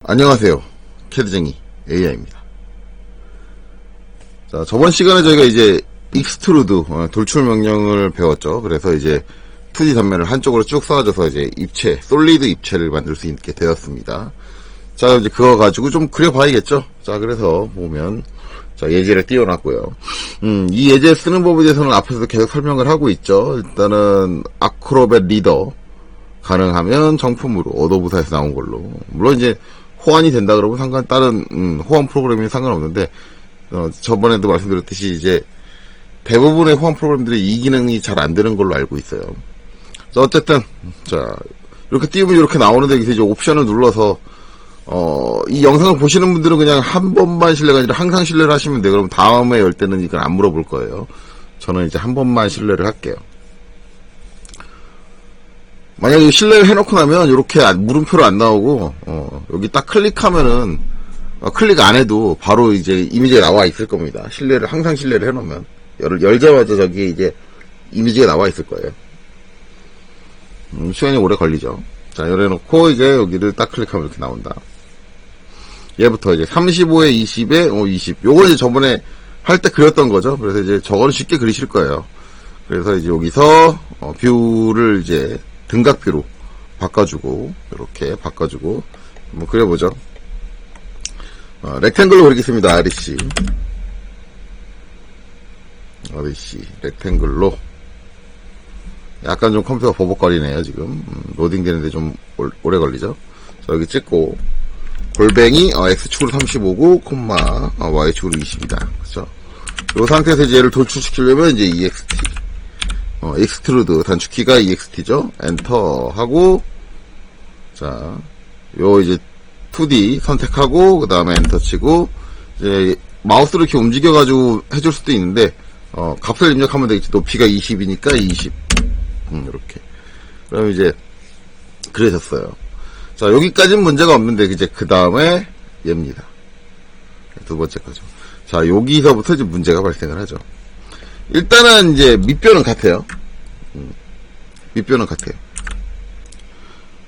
안녕하세요. 캐드쟁이 AI입니다. 자, 저번 시간에 저희가 이제 익스트루드 돌출 명령을 배웠죠. 그래서 이제 2D 단면을 한쪽으로 쭉 쏴줘서 이제 입체, 솔리드 입체를 만들 수 있게 되었습니다. 자, 이제 그거 가지고 좀 그려봐야겠죠. 자, 그래서 보면 자, 예제를 띄워놨고요. 이 예제 쓰는 법에 대해서는 앞에서도 계속 설명을 하고 있죠. 일단은 아크로벳 리더 가능하면 정품으로 어도브사에서 나온 걸로. 물론 이제 호환이 된다 그러면 다른 호환 프로그램이 상관없는데 저번에도 말씀드렸듯이 이제 대부분의 호환 프로그램들이 이 기능이 잘 안 되는 걸로 알고 있어요. 자, 어쨌든 자, 이렇게 띄우면 이렇게 나오는데 여기서 이제 옵션을 눌러서 이 영상을 보시는 분들은 그냥 한 번만 실례가 아니라 항상 실례를 하시면 돼요. 그럼 다음에 열 때는 이건 안 물어볼 거예요. 저는 이제 한 번만 실례를 할게요. 만약에 실내를 해놓고 나면 이렇게 물음표로 안 나오고 여기 딱 클릭하면은 클릭 안 해도 바로 이제 이미지가 나와 있을 겁니다. 항상 실내를 해놓으면 열자마자 저기 이제 이미지가 나와 있을 거예요. 시간이 오래 걸리죠. 자, 열어놓고 이제 여기를 딱 클릭하면 이렇게 나온다. 얘부터 이제 35에 20에 20. 요거 이제 저번에 할 때 그렸던 거죠. 그래서 이제 저거는 쉽게 그리실 거예요. 그래서 이제 여기서 뷰를 이제 등각뷰로 바꿔주고, 이렇게 바꿔주고, 한번 그려보죠. 렉탱글로 그리겠습니다. REC, 렉탱글로. 약간 좀 컴퓨터가 버벅거리네요, 지금. 로딩 되는데 좀 오래 걸리죠. 자, 여기 찍고, 골뱅이, X축으로 35고, 콤마, Y축으로 20이다. 그쵸? 요 상태에서 이제 얘를 돌출시키려면 이제 EXT. 익스트루드 단축키가 EXT죠. 엔터 하고, 자, 요 이제 2D 선택하고, 그 다음에 엔터 치고, 이제 마우스를 이렇게 움직여가지고 해줄 수도 있는데, 값을 입력하면 되겠지. 높이가 20이니까 20. 이렇게. 그럼 이제, 그려졌어요. 자, 여기까지는 문제가 없는데, 이제 그 다음에 얘입니다. 두 번째 거죠. 자, 여기서부터 이제 문제가 발생을 하죠. 일단은 이제 밑변은 같아요. 밑변은 같아요.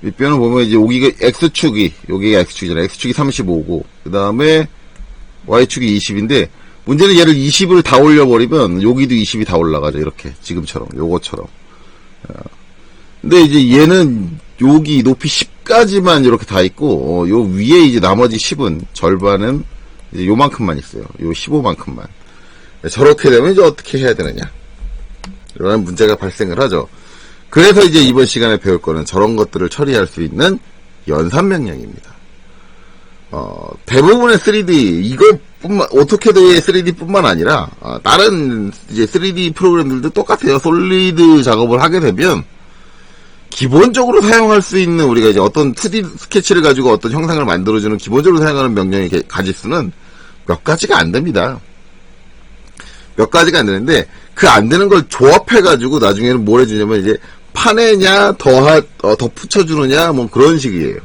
밑변은 보면 이제 여기가 여기가 X축이잖아요. X축이 35고, 그 다음에 Y축이 20인데, 문제는 얘를 20을 다 올려버리면, 여기도 20이 다 올라가죠. 이렇게. 지금처럼. 요거처럼. 근데 이제 얘는 여기 높이 10까지만 이렇게 다 있고, 요 위에 이제 나머지 10은, 절반은 이제 요만큼만 있어요. 요 15만큼만. 저렇게 되면 이제 어떻게 해야 되느냐. 이런 문제가 발생을 하죠. 그래서 이제 이번 시간에 배울 거는 저런 것들을 처리할 수 있는 연산명령입니다. 대부분의 3D, 오토캐드의 3D뿐만 아니라, 다른 이제 3D 프로그램들도 똑같아요. 솔리드 작업을 하게 되면, 기본적으로 사용할 수 있는 우리가 이제 어떤 2D 스케치를 가지고 어떤 형상을 만들어주는 기본적으로 사용하는 명령의 가지수는 몇 가지가 안 됩니다. 몇 가지가 안 되는데, 그 안 되는 걸 조합해가지고 나중에는 뭘 해주냐면, 이제, 파내냐, 덧붙여주느냐, 뭐 그런 식이에요.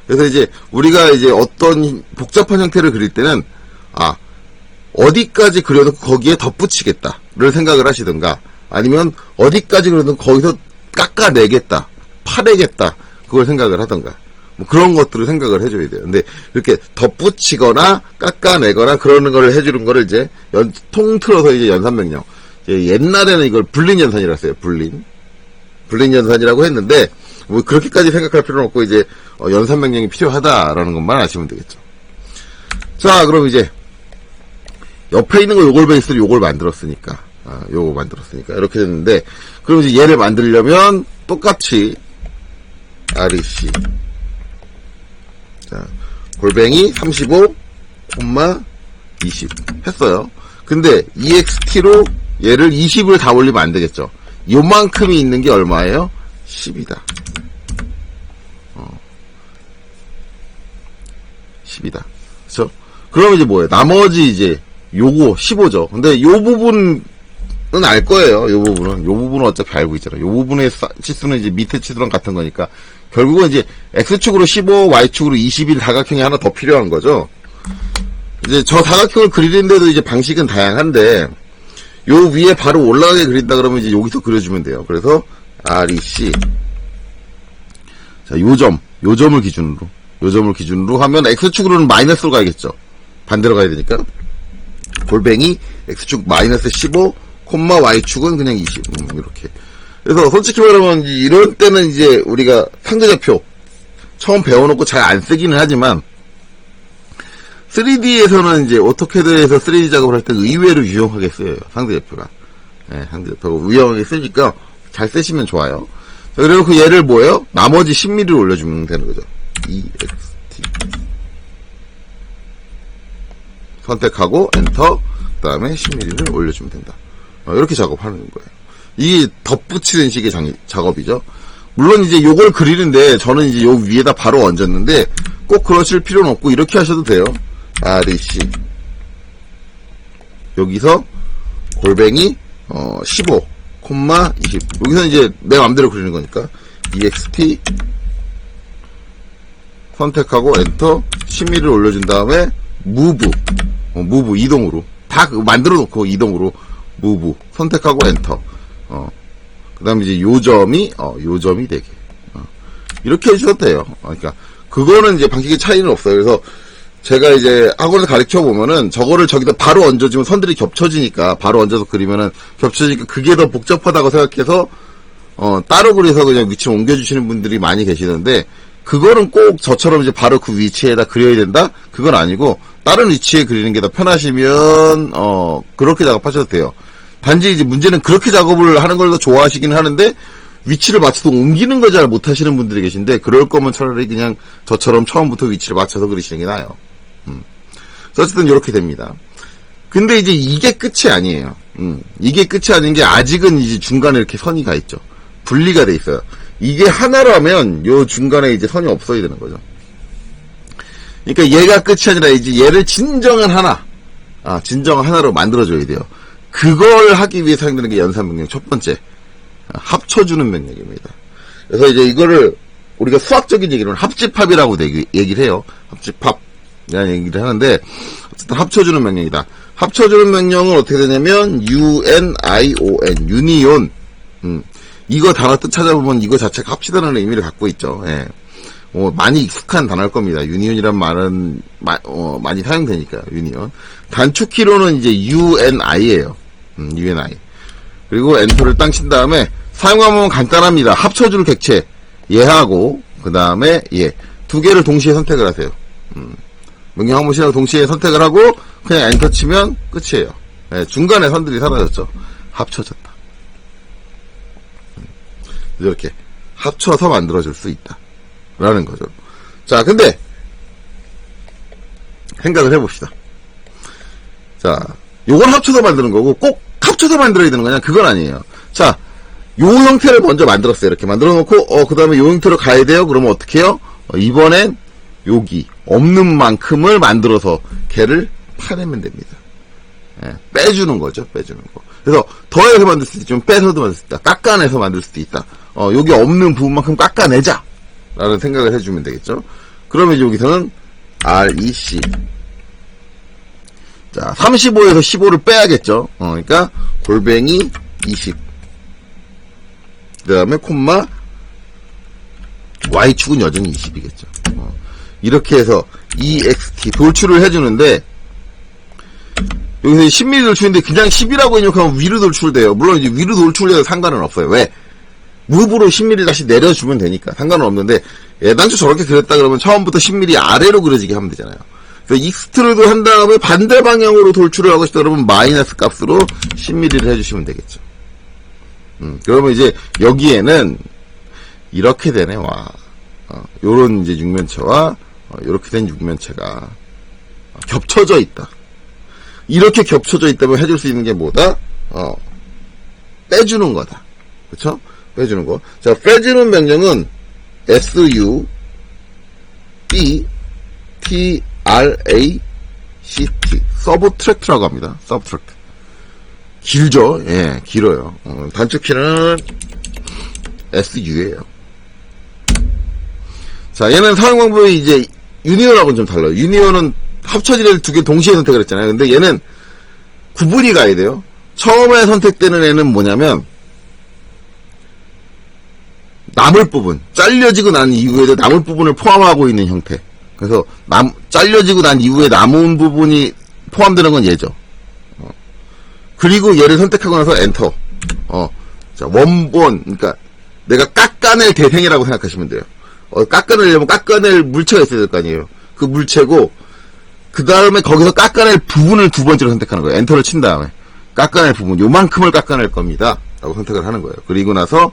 그래서 이제, 우리가 이제 어떤 복잡한 형태를 그릴 때는, 어디까지 그려도 거기에 덧붙이겠다를 생각을 하시든가, 아니면 어디까지 그려도 거기서 깎아내겠다, 파내겠다, 그걸 생각을 하든가. 뭐 그런 것들을 생각을 해줘야 돼요. 근데 이렇게 덧붙이거나 깎아내거나 그러는 걸 해주는 거를 이제 통틀어서 이제 연산명령. 옛날에는 이걸 불린연산이라고 했어요. 불린연산이라고 했는데 뭐 그렇게까지 생각할 필요는 없고 이제 연산명령이 필요하다라는 것만 아시면 되겠죠. 자, 그럼 이제 옆에 있는 거 요걸 베이스로 요걸 만들었으니까 이렇게 됐는데, 그럼 이제 얘를 만들려면 똑같이 REC, 자, 골뱅이 35, 20 했어요. 근데 EXT로 얘를 20을 다 올리면 안 되겠죠. 요만큼이 있는 게 얼마예요? 10이다. 10이다. 그쵸? 그럼 이제 뭐예요? 나머지 이제 요거 15죠. 근데 요 부분은 알 거예요. 요 부분은 어차피 알고 있잖아요. 요 부분의 치수는 이제 밑에 치수랑 같은 거니까 결국은 이제 X축으로 15, Y축으로 20일 사각형이 하나 더 필요한 거죠. 이제 저 사각형을 그리는데도 이제 방식은 다양한데, 요 위에 바로 올라가게 그린다 그러면 이제 여기서 그려주면 돼요. 그래서 REC. 자, 요 점을 기준으로. 요 점을 기준으로 하면 X축으로는 마이너스로 가야겠죠. 반대로 가야 되니까. 골뱅이 X축 마이너스 15, 콤마 Y축은 그냥 20. 이렇게. 그래서 솔직히 말하면 이런 때는 이제 우리가 상대좌표 처음 배워놓고 잘 안 쓰기는 하지만 3D에서는 이제 오토캐드에서 3D 작업을 할 때 의외로 유용하게 쓰여요. 상대좌표가. 네, 상대좌표가 유용하게 쓰니까 잘 쓰시면 좋아요. 자, 그리고 그 얘를 뭐예요? 나머지 10mm를 올려주면 되는 거죠. EXT. 선택하고 엔터. 그 다음에 10mm를 올려주면 된다. 이렇게 작업하는 거예요. 이게 덧붙이는 식의 작업이죠. 물론 이제 요걸 그리는데 저는 이제 요 위에다 바로 얹었는데 꼭 그러실 필요는 없고 이렇게 하셔도 돼요. REC 여기서 골뱅이 15 콤마 20 여기서 이제 내 맘대로 그리는 거니까 EXT 선택하고 엔터 10mm를 올려준 다음에 move 이동으로 다 만들어 놓고 이동으로 move 선택하고 엔터 그 다음에 이제 요점이 되게 이렇게 해주셔도 돼요. 그러니까 그거는 이제 방식의 차이는 없어요. 그래서 제가 이제 학원에서 가르쳐 보면은 저거를 저기다 바로 얹어주면 선들이 겹쳐지니까 바로 얹어서 그리면은 겹쳐지니까 그게 더 복잡하다고 생각해서 따로 그려서 그냥 위치를 옮겨주시는 분들이 많이 계시는데 그거는 꼭 저처럼 이제 바로 그 위치에다 그려야 된다? 그건 아니고 다른 위치에 그리는 게 더 편하시면 그렇게 작업하셔도 돼요. 단지 이제 문제는 그렇게 작업을 하는 걸 더 좋아하시긴 하는데 위치를 맞춰서 옮기는 걸 잘 못하시는 분들이 계신데 그럴 거면 차라리 그냥 저처럼 처음부터 위치를 맞춰서 그리시는 게 나아요. 어쨌든 이렇게 됩니다. 근데 이제 이게 끝이 아니에요. 이게 끝이 아닌 게 아직은 이제 중간에 이렇게 선이 가 있죠. 분리가 돼 있어요. 이게 하나라면 요 중간에 이제 선이 없어야 되는 거죠. 그러니까 얘가 끝이 아니라 이제 얘를 진정한 하나로 만들어줘야 돼요. 그걸 하기 위해 사용되는 게 연산명령 첫 번째. 합쳐주는 명령입니다. 그래서 이제 이거를 우리가 수학적인 얘기로는 합집합이라고 얘기를 해요. 합집합이라는 얘기를 하는데 어쨌든 합쳐주는 명령이다. 합쳐주는 명령은 어떻게 되냐면 union, 유니온. 이거 단어 뜻 찾아보면 이거 자체가 합치다라는 의미를 갖고 있죠. 예. 많이 익숙한 단어일 겁니다. 유니온이란 말은 많이 사용되니까 유니온. 단축키로는 이제 UNI예요. UNI. 그리고 엔터를 땅 친 다음에 사용하면 간단합니다. 합쳐줄 객체 얘하고 그 다음에 얘 두 개를 동시에 선택을 하세요. 명령 한 번씩하고 동시에 선택을 하고 그냥 엔터 치면 끝이에요. 네, 중간에 선들이 사라졌죠. 합쳐졌다. 이렇게 합쳐서 만들어줄 수 있다 라는 거죠. 자, 근데 생각을 해봅시다. 자, 요건 합쳐서 만드는 거고 꼭 합쳐서 만들어야 되는 거냐? 그건 아니에요. 자, 요 형태를 먼저 만들었어요. 이렇게 만들어 놓고 그 다음에 요 형태로 가야 돼요. 그러면 어떻게 해요? 이번엔 여기 없는 만큼을 만들어서 걔를 파내면 됩니다. 예, 빼주는 거죠. 빼주는 거. 그래서 더해서 만들 수도 있지만 빼서도 만들 수 있다. 깎아내서 만들 수도 있다. 여기 없는 부분만큼 깎아내자 라는 생각을 해주면 되겠죠. 그러면 이제 여기서는 REC 자, 35에서 15를 빼야겠죠. 그러니까 골뱅이 20 그 다음에 콤마 Y축은 여전히 20이겠죠. 이렇게 해서 EXT 돌출을 해주는데 여기서 10mm 돌출인데 그냥 10이라고 입력하면 위로 돌출돼요. 물론 이제 위로 돌출해도 상관은 없어요. 왜? 무브로 10mm 다시 내려주면 되니까 상관은 없는데 애당초 저렇게 그렸다 그러면 처음부터 10mm 아래로 그려지게 하면 되잖아요. 그래서 익스트루드 한 다음에 반대 방향으로 돌출을 하고 싶다 그러면 마이너스 값으로 10mm를 해주시면 되겠죠. 그러면 이제 여기에는 이렇게 되네. 와, 요런 이제 육면체와 이렇게 된 육면체가 겹쳐져 있다. 이렇게 겹쳐져 있다면 해줄 수 있는 게 뭐다? 빼주는 거다. 그쵸? 빼주는 거. 자, 빼주는 명령은 SUBTRACT. 서브트랙트라고 합니다. 서브트랙트. 길죠? 예, 길어요. 단축키는 SU예요. 자, 얘는 사용 방법이 이제 유니온하고는 좀 달라요. 유니온은 합쳐지는 두 개 동시에 선택을 했잖아요. 근데 얘는 구분이 가야 돼요. 처음에 선택되는 애는 뭐냐면 남을 부분, 잘려지고 난 이후에도 남을 부분을 포함하고 있는 형태. 그래서 잘려지고 난 이후에 남은 부분이 포함되는 건 얘죠. 그리고 얘를 선택하고 나서 엔터. 자, 원본, 그러니까 내가 깎아낼 대생이라고 생각하시면 돼요. 깎아내려면 깎아낼 물체가 있어야 될 거 아니에요. 그 물체고, 그 다음에 거기서 깎아낼 부분을 두 번째로 선택하는 거예요. 엔터를 친 다음에. 깎아낼 부분, 요만큼을 깎아낼 겁니다. 라고 선택을 하는 거예요. 그리고 나서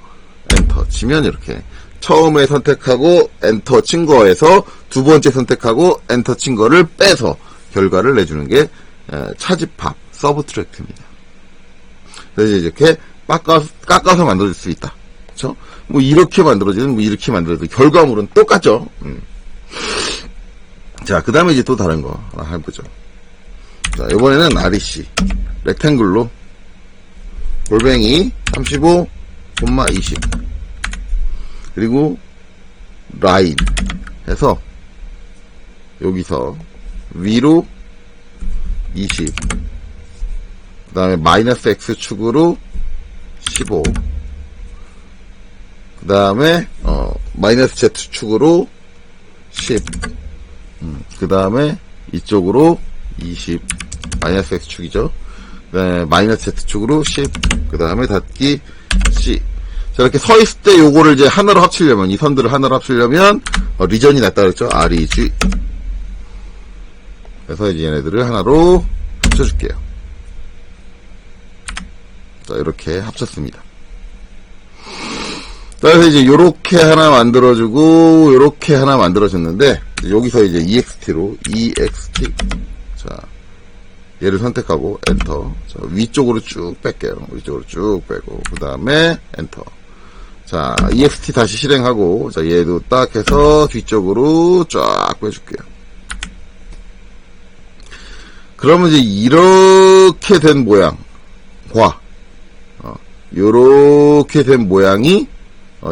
엔터 치면 이렇게. 처음에 선택하고 엔터 친 거에서 두 번째 선택하고 엔터 친 거를 빼서 결과를 내주는 게 차집합, 서브트랙트입니다. 그래서 이렇게 깎아서 만들어질 수 있다. 그쵸? 뭐 이렇게 만들어지든 뭐 이렇게 만들어지든 결과물은 똑같죠. 자, 그 다음에 이제 또 다른 거 하나 해보죠. 자, 이번에는 REC 렉탱글로 골뱅이 35, 20 그리고 라인 해서 여기서 위로 20 그 다음에 마이너스 X축으로 15 그 다음에 마이너스 Z축으로 10 그 다음에 이쪽으로 20 마이너스 X축이죠. 그 다음에 마이너스 Z축으로 10 그 다음에 닫기 C. 자, 이렇게 서 있을 때 요거를 이제 하나로 합치려면, 이 선들을 하나로 합치려면, 리전이 낫다 그랬죠? REG. 그래서 이제 얘네들을 하나로 합쳐줄게요. 자, 이렇게 합쳤습니다. 자, 그래서 이제 요렇게 하나 만들어주고, 요렇게 하나 만들어줬는데, 여기서 이제 EXT로, EXT. 자, 얘를 선택하고, 엔터. 자, 위쪽으로 쭉 뺄게요. 위쪽으로 쭉 빼고, 그 다음에, 엔터. 자, EXT 다시 실행하고, 자, 얘도 딱 해서 뒤쪽으로 쫙 빼줄게요. 그러면 이제 이렇게 된 모양과, 요렇게 된 모양이,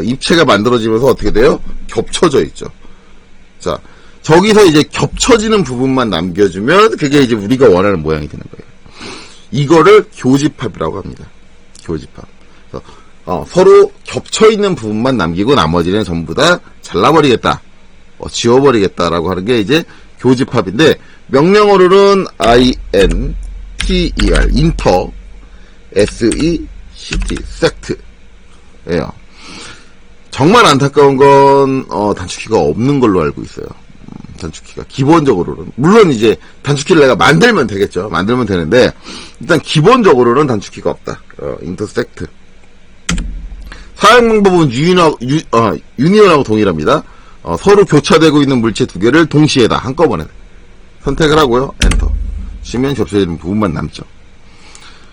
입체가 만들어지면서 어떻게 돼요? 겹쳐져 있죠. 자, 저기서 이제 겹쳐지는 부분만 남겨주면, 그게 이제 우리가 원하는 모양이 되는 거예요. 이거를 교집합이라고 합니다. 교집합. 서로 겹쳐있는 부분만 남기고 나머지는 전부 다 잘라버리겠다. 지워버리겠다라고 하는 게 이제 교집합인데, 명령어로는 INTER, 인터, SECT, sect예요. 정말 안타까운 건, 단축키가 없는 걸로 알고 있어요. 단축키가. 기본적으로는. 물론 이제 단축키를 내가 만들면 되겠죠. 만들면 되는데, 일단 기본적으로는 단축키가 없다. intersect. 사용 방법은 유니온하고 동일합니다. 서로 교차되고 있는 물체 두 개를 동시에다 한꺼번에 선택을 하고요. 엔터 치면 겹쳐지는 부분만 남죠.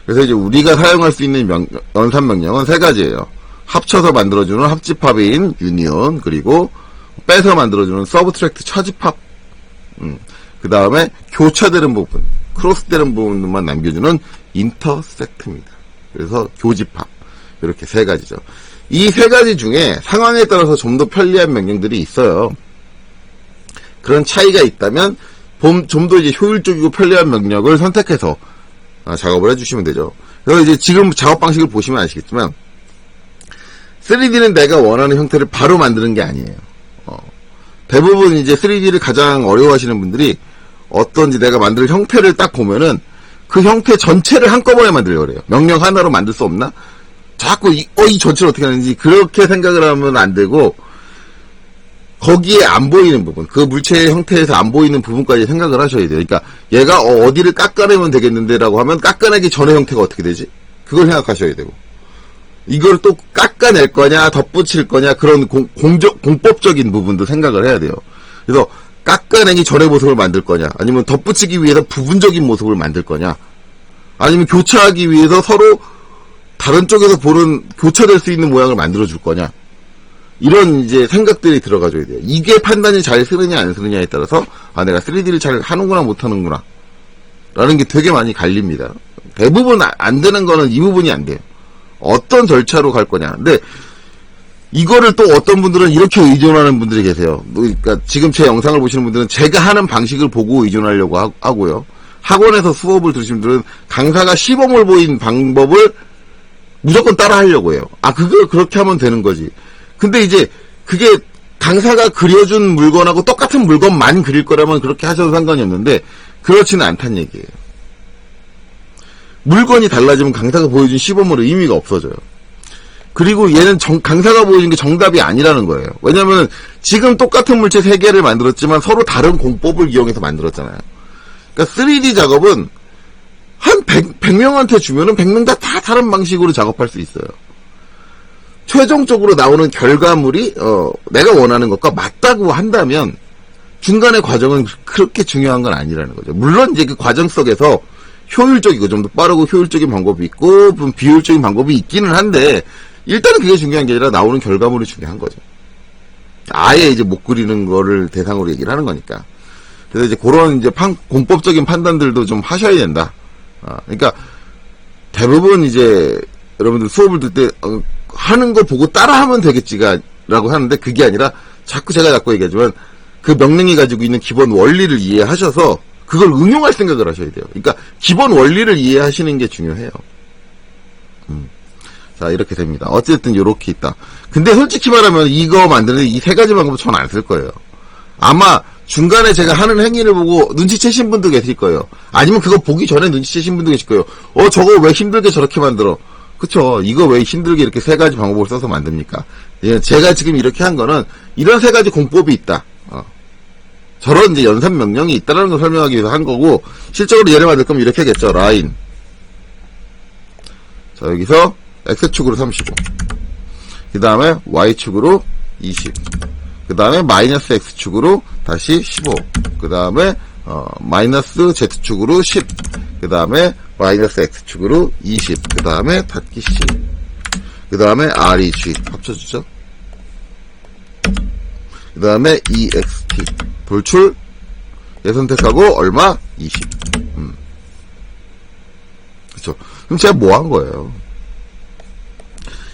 그래서 이제 우리가 사용할 수 있는 연산 명령은 세 가지예요. 합쳐서 만들어주는 합집합인 유니온, 그리고 빼서 만들어주는 서브트랙트 차집합, 그 다음에 교차되는 부분, 크로스되는 부분만 남겨주는 인터섹트입니다. 그래서 교집합, 이렇게 세 가지죠. 이 세 가지 중에 상황에 따라서 좀 더 편리한 명령들이 있어요. 그런 차이가 있다면 좀 더 이제 효율적이고 편리한 명령을 선택해서 작업을 해주시면 되죠. 그래서 이제 지금 작업 방식을 보시면 아시겠지만 3D는 내가 원하는 형태를 바로 만드는 게 아니에요. 대부분 이제 3D를 가장 어려워하시는 분들이 어떤지 내가 만들 형태를 딱 보면은 그 형태 전체를 한꺼번에 만들려고 그래요. 명령 하나로 만들 수 없나? 자꾸 이 전체를 어떻게 하는지 그렇게 생각을 하면 안 되고, 거기에 안 보이는 부분, 그 물체의 형태에서 안 보이는 부분까지 생각을 하셔야 돼요. 그러니까 얘가 어디를 깎아내면 되겠는데 라고 하면 깎아내기 전의 형태가 어떻게 되지? 그걸 생각하셔야 되고, 이걸 또 깎아낼 거냐 덧붙일 거냐, 그런 공법적인 부분도 생각을 해야 돼요. 그래서 깎아내기 전의 모습을 만들 거냐, 아니면 덧붙이기 위해서 부분적인 모습을 만들 거냐, 아니면 교차하기 위해서 서로 다른 쪽에서 보는 교차될 수 있는 모양을 만들어 줄 거냐, 이런 이제 생각들이 들어가줘야 돼요. 이게 판단이 잘 쓰느냐 안 쓰느냐에 따라서 내가 3D를 잘 하는구나 못 하는구나 라는 게 되게 많이 갈립니다. 대부분 안 되는 거는 이 부분이 안 돼요. 어떤 절차로 갈 거냐. 근데 이거를 또 어떤 분들은 이렇게 의존하는 분들이 계세요. 그러니까 지금 제 영상을 보시는 분들은 제가 하는 방식을 보고 의존하려고 하고요. 학원에서 수업을 들으시는 분들은 강사가 시범을 보인 방법을 무조건 따라 하려고 해요. 그걸 그렇게 하면 되는 거지. 근데 이제 그게 강사가 그려준 물건하고 똑같은 물건만 그릴 거라면 그렇게 하셔도 상관이 없는데 그렇지는 않다는 얘기예요. 물건이 달라지면 강사가 보여준 시범으로 의미가 없어져요. 그리고 얘는 강사가 보여준 게 정답이 아니라는 거예요. 왜냐면 지금 똑같은 물체 3개를 만들었지만 서로 다른 공법을 이용해서 만들었잖아요. 그러니까 3D 작업은 한 100명한테 주면은 100명 다 다른 방식으로 작업할 수 있어요. 최종적으로 나오는 결과물이 내가 원하는 것과 맞다고 한다면 중간의 과정은 그렇게 중요한 건 아니라는 거죠. 물론 이제 그 과정 속에서 효율적이고 좀 더 빠르고 효율적인 방법이 있고 좀 비효율적인 방법이 있기는 한데 일단은 그게 중요한 게 아니라 나오는 결과물이 중요한 거죠. 아예 이제 못 그리는 거를 대상으로 얘기를 하는 거니까. 그래서 이제 그런 이제 공법적인 판단들도 좀 하셔야 된다. 그러니까 대부분 이제 여러분들 수업을 들 때 하는 거 보고 따라하면 되겠지라고 하는데 그게 아니라 제가 자꾸 얘기하지만 그 명령이 가지고 있는 기본 원리를 이해하셔서 그걸 응용할 생각을 하셔야 돼요. 그러니까 기본 원리를 이해하시는 게 중요해요. 자, 이렇게 됩니다. 어쨌든 이렇게 있다. 근데 솔직히 말하면 이거 만드는데 이 3가지 방법은 전 안 쓸 거예요. 아마 중간에 제가 하는 행위를 보고 눈치채신 분도 계실 거예요. 아니면 그거 보기 전에 눈치채신 분도 계실 거예요. 저거 왜 힘들게 저렇게 만들어? 그쵸. 이거 왜 힘들게 이렇게 3가지 방법을 써서 만듭니까? 예, 제가 지금 이렇게 한 거는 이런 3가지 공법이 있다. 저런 이제 연산 명령이 있다는 걸 설명하기 위해서 한 거고, 실적으로 얘를 만들 거면 이렇게 하겠죠. 라인. 자, 여기서 X축으로 35. 그 다음에 Y축으로 20. 그 다음에 마이너스 X축으로 다시 15. 그 다음에, 마이너스 Z축으로 10. 그 다음에 마이너스 X축으로 20. 그 다음에 닫기 C. 그 다음에 RE G. 합쳐주죠. 그 다음에 EXT. 돌출. 얘 선택하고 얼마? 20. 그쵸. 그럼 제가 뭐 한 거예요?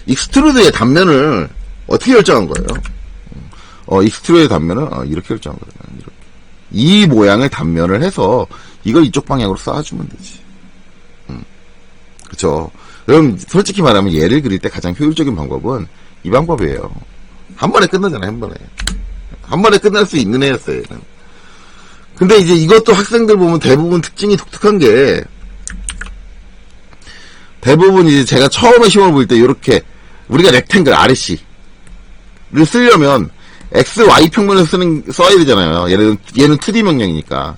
익스트루드의 단면을 어떻게 결정한 거예요? 익스트루드의 단면을 이렇게 결정한 거예요. 이렇게. 이 모양의 단면을 해서 이걸 이쪽 방향으로 쌓아주면 되지. 그쵸. 그럼 솔직히 말하면 얘를 그릴 때 가장 효율적인 방법은 이 방법이에요. 한 번에 끝나잖아요. 한 번에 끝날 수 있는 애였어요. 얘는. 근데 이제 이것도 학생들 보면 대부분 특징이 독특한 게 대부분 이제 제가 처음에 시험을 볼 때 이렇게 우리가 렉탱글 RC를 쓰려면 X, Y 평면을 써야 되잖아요. 얘는 2D 명령이니까.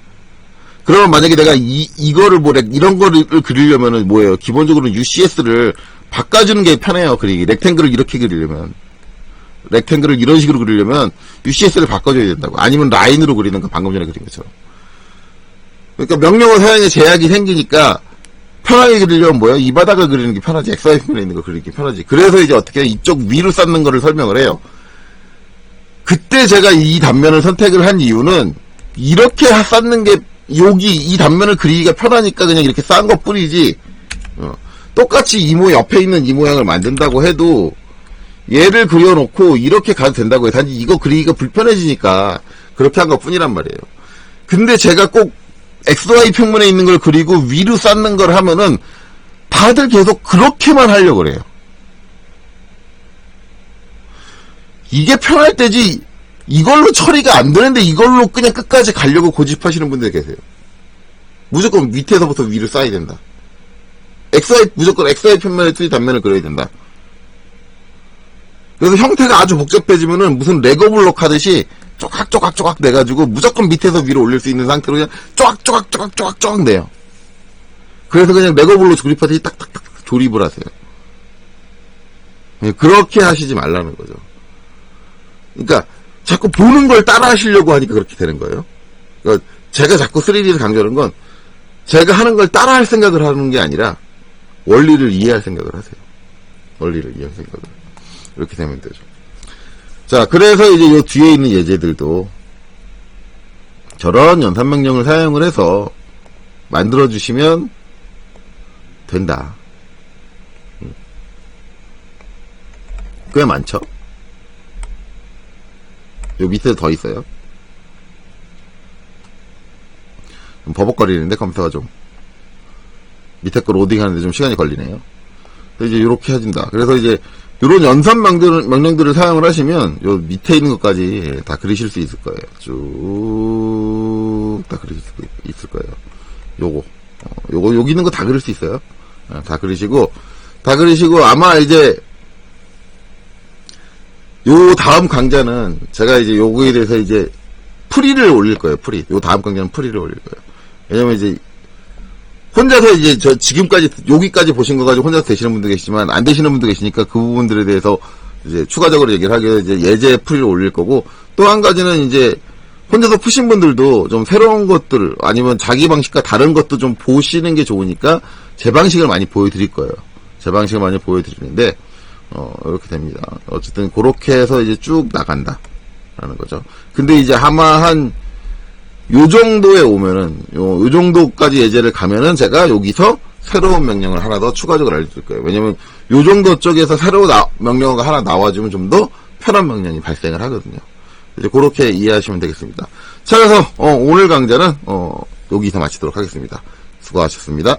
그러면 만약에 내가 이거를 이런 거를 그리려면은 뭐예요? 기본적으로 UCS를 바꿔주는 게 편해요. 그리기. 렉탱글을 이렇게 그리려면. 렉탱글을 이런 식으로 그리려면 UCS를 바꿔줘야 된다고. 아니면 라인으로 그리는 거 방금 전에 그린 것처럼. 그러니까 명령어 사용에 제약이 생기니까 편하게 그리려면 뭐예요? 이 바닥을 그리는 게 편하지. XY 평면에 있는 거 그리기 편하지. 그래서 이제 어떻게 이쪽 위로 쌓는 거를 설명을 해요. 그때 제가 이 단면을 선택을 한 이유는 이렇게 쌓는 게 여기 이 단면을 그리기가 편하니까 그냥 이렇게 쌓은 것 뿐이지 똑같이 옆에 있는 이 모양을 만든다고 해도 얘를 그려놓고 이렇게 가도 된다고 해요. 단지 이거 그리기가 불편해지니까 그렇게 한 것 뿐이란 말이에요. 근데 제가 꼭 XY 평면에 있는 걸 그리고 위로 쌓는 걸 하면은 다들 계속 그렇게만 하려고 그래요. 이게 편할 때지 이걸로 처리가 안 되는데 이걸로 그냥 끝까지 가려고 고집하시는 분들 계세요. 무조건 밑에서부터 위로 쌓아야 된다. 무조건 XY 평면에 2D 단면을 그려야 된다. 그래서 형태가 아주 복잡해지면은 무슨 레고 블록 하듯이 쪼각쪼각쪼각 내가지고 무조건 밑에서 위로 올릴 수 있는 상태로 그냥 쪼각쪼각쪼각쪼각 내요. 그래서 그냥 레고 블록 조립하듯이 딱딱딱 조립을 하세요. 그렇게 하시지 말라는 거죠. 그러니까 자꾸 보는 걸 따라 하시려고 하니까 그렇게 되는 거예요. 그러니까 제가 자꾸 3D를 강조하는 건 제가 하는 걸 따라 할 생각을 하는 게 아니라 원리를 이해할 생각을 하세요. 원리를 이해할 생각을. 이렇게 되면 되죠. 자, 그래서 이제 요 뒤에 있는 예제들도 저런 연산명령을 사용을 해서 만들어주시면 된다. 꽤 많죠? 요 밑에 더 있어요. 좀 버벅거리는데 컴퓨터가 좀 밑에 거 로딩하는데 좀 시간이 걸리네요. 이제 이렇게 해준다. 그래서 이제 요런 연산 명령들을 사용을 하시면, 요 밑에 있는 것까지 다 그리실 수 있을 거예요. 쭉, 다 그리실 수 있을 거예요. 요거, 여기 있는 거 다 그릴 수 있어요. 다 그리시고, 아마 이제, 요 다음 강좌는, 제가 이제 요거에 대해서 이제, 풀이를 올릴 거예요, 풀이. 요 다음 강좌는 풀이를 올릴 거예요. 왜냐면 이제, 혼자서 이제 지금까지 여기까지 보신 거 가지고 혼자서 되시는 분도 계시지만 안 되시는 분도 계시니까 그 부분들에 대해서 이제 추가적으로 얘기를 하기 위해서 이제 예제 풀이를 올릴 거고, 또 한 가지는 이제 혼자서 푸신 분들도 좀 새로운 것들 아니면 자기 방식과 다른 것도 좀 보시는 게 좋으니까 제 방식을 많이 보여드릴 거예요. 제 방식을 많이 보여드리는데 이렇게 됩니다. 어쨌든 그렇게 해서 이제 쭉 나간다라는 거죠. 근데 이제 아마 한 요 정도에 오면은, 요 정도까지 예제를 가면은 제가 여기서 새로운 명령을 하나 더 추가적으로 알려드릴 거예요. 왜냐면 요 정도 쪽에서 새로운 명령어가 하나 나와주면 좀 더 편한 명령이 발생을 하거든요. 이제 그렇게 이해하시면 되겠습니다. 자, 그래서 오늘 강좌는 여기서 마치도록 하겠습니다. 수고하셨습니다.